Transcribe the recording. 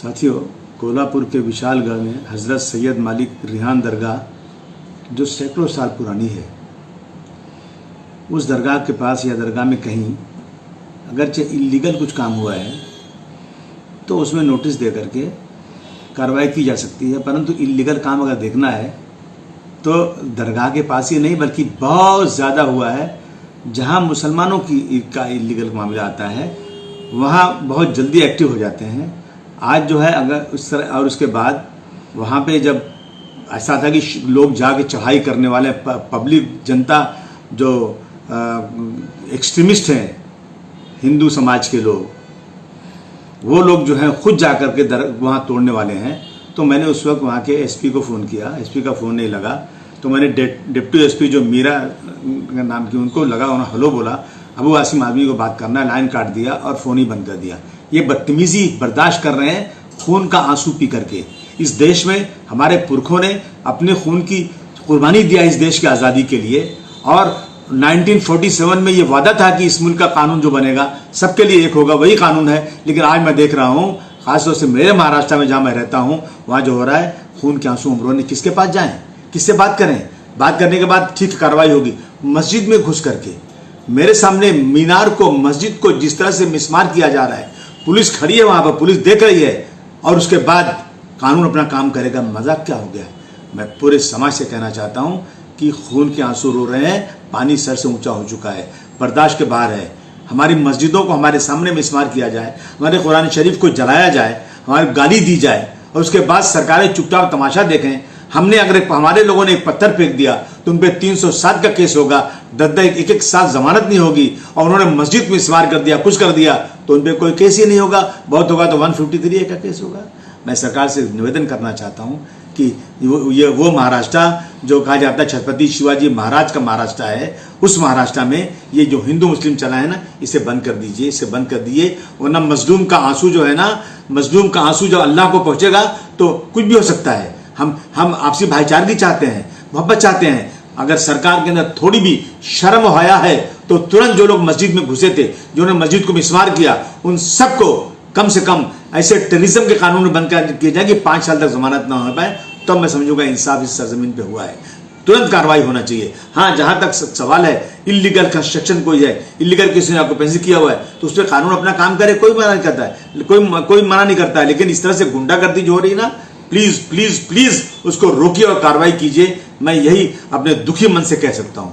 साथियों, कोल्हापुर के विशालगढ़ में हज़रत सैयद मालिक रिहान दरगाह जो सैकड़ों साल पुरानी है, उस दरगाह के पास या दरगाह में कहीं अगरचे इलीगल कुछ काम हुआ है तो उसमें नोटिस दे करके कार्रवाई की जा सकती है। परंतु इलीगल काम अगर देखना है तो दरगाह के पास ही नहीं बल्कि बहुत ज़्यादा हुआ है, जहां मुसलमानों का इलीगल मामला आता है वहां बहुत जल्दी एक्टिव हो जाते हैं। आज जो है अगर उस तरह, और उसके बाद वहाँ पे जब ऐसा था कि लोग जाके चढ़ाई करने वाले पब्लिक जनता जो एक्सट्रीमिस्ट हैं हिंदू समाज के लोग, वो लोग जो हैं खुद जा कर के वहाँ तोड़ने वाले हैं। तो मैंने उस वक्त वहाँ के एसपी को फ़ोन किया, एसपी का फ़ोन नहीं लगा तो मैंने डिप्टी एसपी जो मीरा नाम की उनको लगा, उन्होंने हेलो बोला, अबू आसिम आदमी को बात करना है, लाइन काट दिया और फ़ोन ही बंद कर दिया। ये बदतमीजी बर्दाश्त कर रहे हैं खून का आंसू पी करके। इस देश में हमारे पुरखों ने अपने खून की कुर्बानी दिया इस देश की आज़ादी के लिए, और 1947 में ये वादा था कि इस मुल्क का कानून जो बनेगा सबके लिए एक होगा, वही कानून है। लेकिन आज मैं देख रहा हूँ, खासतौर से मेरे महाराष्ट्र में जहाँ मैं रहता हूँ, वहाँ जो हो रहा है खून के आंसू हम रोने किसके पास जाएं, किससे बात करें? बात करने के बाद ठीक कार्रवाई होगी। मस्जिद में घुस करके मेरे सामने मीनार को, मस्जिद को जिस तरह से मिसमार किया जा रहा है, पुलिस खड़ी है वहाँ पर, पुलिस देख रही है, और उसके बाद कानून अपना काम करेगा। मजाक क्या हो गया? मैं पूरे समाज से कहना चाहता हूँ कि खून के आंसू रो रहे हैं, पानी सर से ऊंचा हो चुका है, बर्दाश्त के बाहर है। हमारी मस्जिदों को हमारे सामने मिसमार किया जाए, हमारे कुरान शरीफ को जलाया जाए, हमारी गाली दी जाए, और उसके बाद सरकारें चुपचाप तमाशा देखें। हमने अगर हमारे लोगों ने एक पत्थर फेंक दिया तो उन पर 307 का केस होगा, 10 एक साथ जमानत नहीं होगी, और उन्होंने मस्जिद में मिसमार कर दिया, कुछ कर दिया तो उन पर कोई केस ही नहीं होगा, बहुत होगा तो 153A का केस होगा। मैं सरकार से निवेदन करना चाहता हूँ कि ये वो महाराष्ट्र जो कहा जाता है छत्रपति शिवाजी महाराज का महाराष्ट्र है, उस महाराष्ट्र में ये जो हिंदू मुस्लिम चला है ना, इसे बंद कर दीजिए, इसे बंद कर दिए, वरना मजलूम का आंसू जो है ना, मजलूम का आंसू जब अल्लाह को पहुंचेगा तो कुछ भी हो सकता है। हम आपसी भाईचारगी चाहते हैं, मोहब्बत चाहते हैं। अगर सरकार के अंदर थोड़ी भी शर्म हया है तो तुरंत जो लोग मस्जिद में घुसे थे, जिन्होंने मस्जिद को मिसमार किया, उन सबको कम से कम ऐसे टेररिज्म के कानून में बंद किया जाए कि 5 साल तक जमानत ना हो पाए, तब मैं समझूंगा इंसाफ इस सरजमीन पे हुआ है। तुरंत कार्रवाई होना चाहिए। हाँ, जहां तक सवाल है इलीगल कंस्ट्रक्शन कोई है, इलीगल किसी ने ऑक्यूपेंसी किया हुआ है, तो उस पर कानून अपना काम करे, कोई मना नहीं करता है, कोई मना नहीं करता है। लेकिन इस तरह से गुंडागर्दी जो हो रही है ना, प्लीज प्लीज प्लीज उसको रोकिए और कार्रवाई कीजिए। मैं यही अपने दुखी मन से कह सकता हूं।